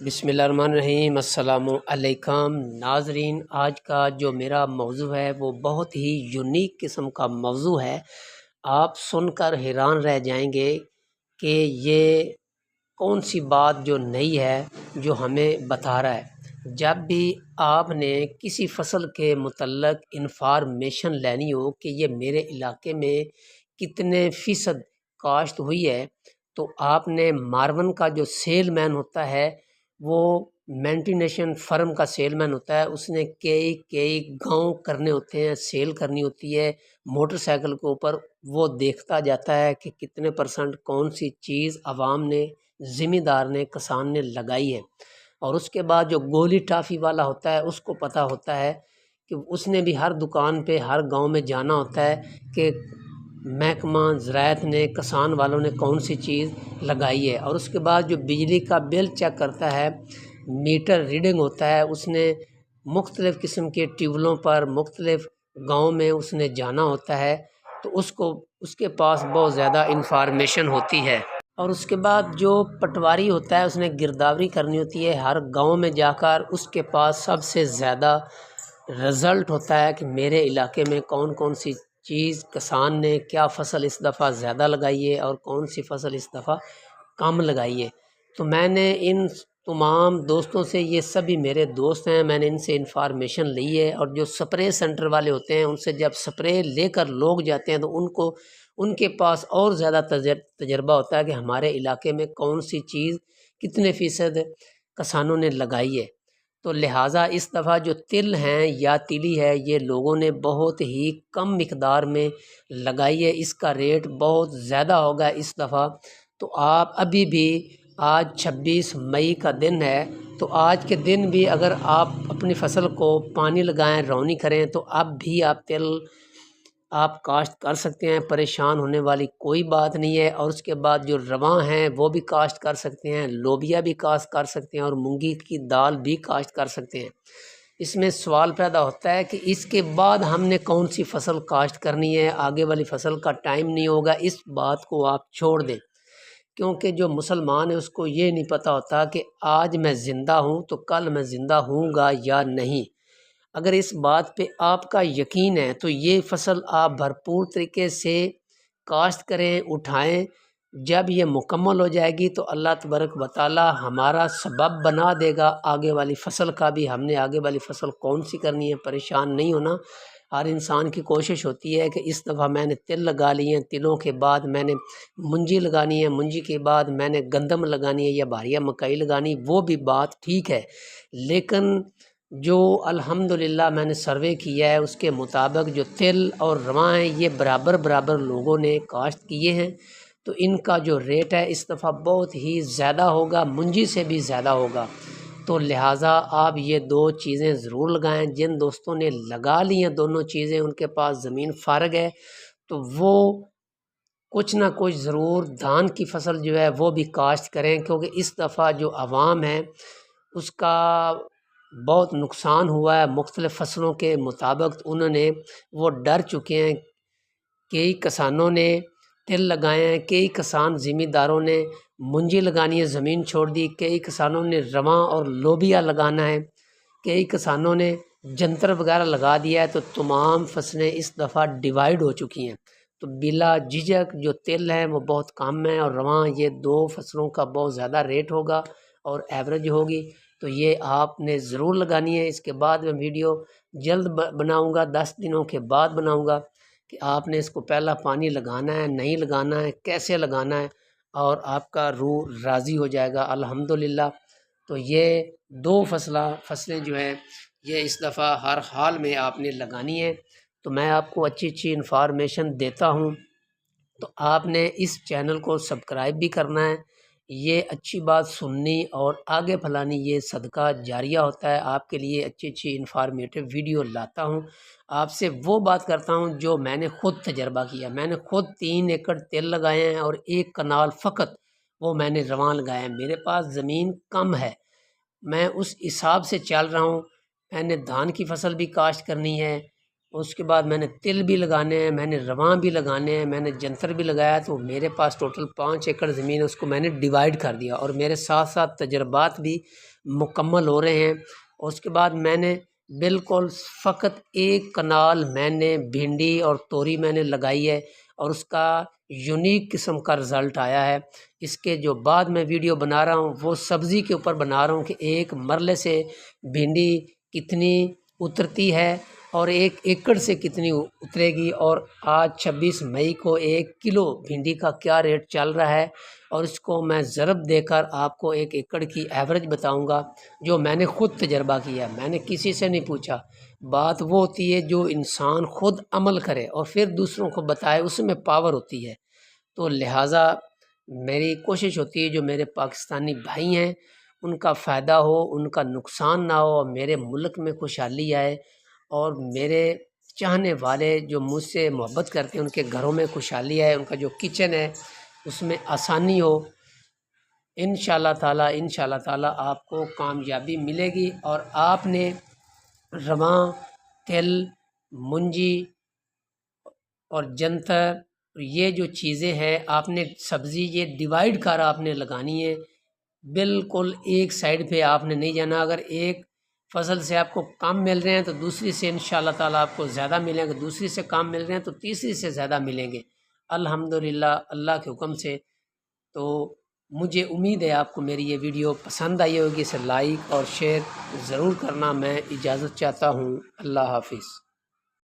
بسم اللہ الرحمن الرحیم۔ السلام علیکم ناظرین، آج کا جو میرا موضوع ہے وہ بہت ہی یونیک قسم کا موضوع ہے۔ آپ سن کر حیران رہ جائیں گے کہ یہ کون سی بات جو نئی ہے جو ہمیں بتا رہا ہے۔ جب بھی آپ نے کسی فصل کے متعلق انفارمیشن لینی ہو کہ یہ میرے علاقے میں کتنے فیصد کاشت ہوئی ہے، تو آپ نے مارون کا جو سیل مین ہوتا ہے، وہ مینٹینیشن فرم کا سیل مین ہوتا ہے، اس نے کئی گاؤں کرنے ہوتے ہیں، سیل کرنی ہوتی ہے موٹر سائیکل کے اوپر۔ وہ دیکھتا جاتا ہے کہ کتنے پرسنٹ کون سی چیز عوام نے، ذمہ دار نے، کسان نے لگائی ہے۔ اور اس کے بعد جو گولی ٹافی والا ہوتا ہے، اس کو پتہ ہوتا ہے کہ اس نے بھی ہر دکان پہ، ہر گاؤں میں جانا ہوتا ہے کہ محکمہ زراعت نے، کسان والوں نے کون سی چیز لگائی ہے۔ اور اس کے بعد جو بجلی کا بل چیک کرتا ہے، میٹر ریڈنگ ہوتا ہے، اس نے مختلف قسم کے ٹیوبلوں پر مختلف گاؤں میں اس نے جانا ہوتا ہے، تو اس کے پاس بہت زیادہ انفارمیشن ہوتی ہے۔ اور اس کے بعد جو پٹواری ہوتا ہے، اس نے گرداوری کرنی ہوتی ہے ہر گاؤں میں جا کر۔ اس کے پاس سب سے زیادہ رزلٹ ہوتا ہے کہ میرے علاقے میں کون کون سی چیز کسان نے، کیا فصل اس دفعہ زیادہ لگائی ہے اور کون سی فصل اس دفعہ کم لگائی ہے۔ تو میں نے ان تمام دوستوں سے، یہ سبھی میرے دوست ہیں، میں نے ان سے انفارمیشن لی ہے۔ اور جو سپرے سینٹر والے ہوتے ہیں، ان سے جب سپرے لے کر لوگ جاتے ہیں تو ان کے پاس اور زیادہ تجربہ ہوتا ہے کہ ہمارے علاقے میں کون سی چیز کتنے فیصد کسانوں نے لگائی ہے۔ تو لہٰذا اس دفعہ جو تل ہیں یا تلی ہے، یہ لوگوں نے بہت ہی کم مقدار میں لگائی ہے، اس کا ریٹ بہت زیادہ ہوگا اس دفعہ۔ تو آپ ابھی بھی، آج 26 مئی کا دن ہے، تو آج کے دن بھی اگر آپ اپنی فصل کو پانی لگائیں، رونی کریں، تو اب بھی آپ تل آپ کاشت کر سکتے ہیں، پریشان ہونے والی کوئی بات نہیں ہے۔ اور اس کے بعد جو رواں ہیں وہ بھی کاشت کر سکتے ہیں، لوبیا بھی کاشت کر سکتے ہیں، اور مونگی کی دال بھی کاشت کر سکتے ہیں۔ اس میں سوال پیدا ہوتا ہے کہ اس کے بعد ہم نے کون سی فصل کاشت کرنی ہے، آگے والی فصل کا ٹائم نہیں ہوگا۔ اس بات کو آپ چھوڑ دیں، کیونکہ جو مسلمان ہے اس کو یہ نہیں پتہ ہوتا کہ آج میں زندہ ہوں تو کل میں زندہ ہوں گا یا نہیں۔ اگر اس بات پہ آپ کا یقین ہے تو یہ فصل آپ بھرپور طریقے سے کاشت کریں، اٹھائیں۔ جب یہ مکمل ہو جائے گی تو اللہ تبارک و تعالی ہمارا سبب بنا دے گا آگے والی فصل کا بھی۔ ہم نے آگے والی فصل کون سی کرنی ہے، پریشان نہیں ہونا۔ ہر انسان کی کوشش ہوتی ہے کہ اس دفعہ میں نے تل لگا لی ہیں، تلوں کے بعد میں نے منجی لگانی ہے، منجی کے بعد میں نے گندم لگانی ہے یا بھاریا مکئی لگانی، وہ بھی بات ٹھیک ہے۔ لیکن جو الحمدللہ میں نے سروے کیا ہے، اس کے مطابق جو تل اور رواں ہیں، یہ برابر لوگوں نے کاشت کیے ہیں، تو ان کا جو ریٹ ہے اس دفعہ بہت ہی زیادہ ہوگا، منجی سے بھی زیادہ ہوگا۔ تو لہٰذا آپ یہ دو چیزیں ضرور لگائیں۔ جن دوستوں نے لگا لی ہیں دونوں چیزیں، ان کے پاس زمین فارغ ہے، تو وہ کچھ نہ کچھ ضرور دھان کی فصل جو ہے وہ بھی کاشت کریں، کیونکہ اس دفعہ جو عوام ہے اس کا بہت نقصان ہوا ہے۔ مختلف فصلوں کے مطابق انہوں نے وہ ڈر چکے ہیں۔ کئی کسانوں نے تل لگائے ہیں، کئی کسان ذمہ داروں نے منجی لگانی ہے، زمین چھوڑ دی، کئی کسانوں نے رواں اور لوبیا لگانا ہے، کئی کسانوں نے جنتر وغیرہ لگا دیا ہے۔ تو تمام فصلیں اس دفعہ ڈیوائیڈ ہو چکی ہیں۔ تو بلا جھجک جو تل ہے وہ بہت کم ہے، اور رواں، یہ دو فصلوں کا بہت زیادہ ریٹ ہوگا اور ایوریج ہوگی۔ تو یہ آپ نے ضرور لگانی ہے۔ اس کے بعد میں ویڈیو جلد بناؤں گا، 10 دنوں کے بعد بناؤں گا کہ آپ نے اس کو پہلا پانی لگانا ہے، نہیں لگانا ہے، کیسے لگانا ہے، اور آپ کا روح راضی ہو جائے گا الحمدللہ۔ تو یہ دو فصلیں جو ہیں یہ اس دفعہ ہر حال میں آپ نے لگانی ہے۔ تو میں آپ کو اچھی انفارمیشن دیتا ہوں، تو آپ نے اس چینل کو سبسکرائب بھی کرنا ہے۔ یہ اچھی بات سننی اور آگے پھیلانی، یہ صدقہ جاریہ ہوتا ہے۔ آپ کے لیے اچھی انفارمیٹو ویڈیو لاتا ہوں، آپ سے وہ بات کرتا ہوں جو میں نے خود تجربہ کیا۔ میں نے خود 3 ایکڑ تل لگائے ہیں اور 1 کنال فقط وہ میں نے رواں لگائے ہیں۔ میرے پاس زمین کم ہے، میں اس حساب سے چل رہا ہوں۔ میں نے دھان کی فصل بھی کاشت کرنی ہے، اس کے بعد میں نے تل بھی لگانے ہیں، میں نے رواں بھی لگانے ہیں، میں نے جنتر بھی لگایا، تو میرے پاس ٹوٹل 5 ایکڑ زمین ہے، اس کو میں نے ڈیوائیڈ کر دیا، اور میرے ساتھ ساتھ تجربات بھی مکمل ہو رہے ہیں۔ اور اس کے بعد میں نے بالکل فقط 1 کنال میں نے بھنڈی اور توری میں نے لگائی ہے، اور اس کا یونیک قسم کا رزلٹ آیا ہے۔ اس کے جو بعد میں ویڈیو بنا رہا ہوں وہ سبزی کے اوپر بنا رہا ہوں کہ ایک مرلے سے بھنڈی کتنی اترتی ہے اور 1 ایکڑ سے کتنی اترے گی، اور آج 26 مئی کو 1 کلو بھنڈی کا کیا ریٹ چل رہا ہے، اور اس کو میں ضرب دے کر آپ کو 1 ایکڑ کی ایوریج بتاؤں گا جو میں نے خود تجربہ کیا ہے، میں نے کسی سے نہیں پوچھا۔ بات وہ ہوتی ہے جو انسان خود عمل کرے اور پھر دوسروں کو بتائے، اس میں پاور ہوتی ہے۔ تو لہٰذا میری کوشش ہوتی ہے جو میرے پاکستانی بھائی ہیں ان کا فائدہ ہو، ان کا نقصان نہ ہو، میرے ملک میں خوشحالی آئے، اور میرے چاہنے والے جو مجھ سے محبت کرتے ہیں ان کے گھروں میں خوشحالی آئے، ان کا جو کچن ہے اس میں آسانی ہو۔ انشاءاللہ تعالیٰ آپ کو کامیابی ملے گی، اور آپ نے رواں، تل، منجی اور جنتر، یہ جو چیزیں ہیں آپ نے سبزی یہ ڈیوائیڈ کر آپ نے لگانی ہے، بالکل ایک سائیڈ پہ آپ نے نہیں جانا۔ اگر ایک فصل سے آپ کو کم مل رہے ہیں تو دوسری سے انشاءاللہ تعالیٰ آپ کو زیادہ ملیں گے، دوسری سے کم مل رہے ہیں تو تیسری سے زیادہ ملیں گے الحمدللہ اللہ کے حکم سے۔ تو مجھے امید ہے آپ کو میری یہ ویڈیو پسند آئی ہوگی، اسے لائک اور شیئر ضرور کرنا۔ میں اجازت چاہتا ہوں، اللہ حافظ۔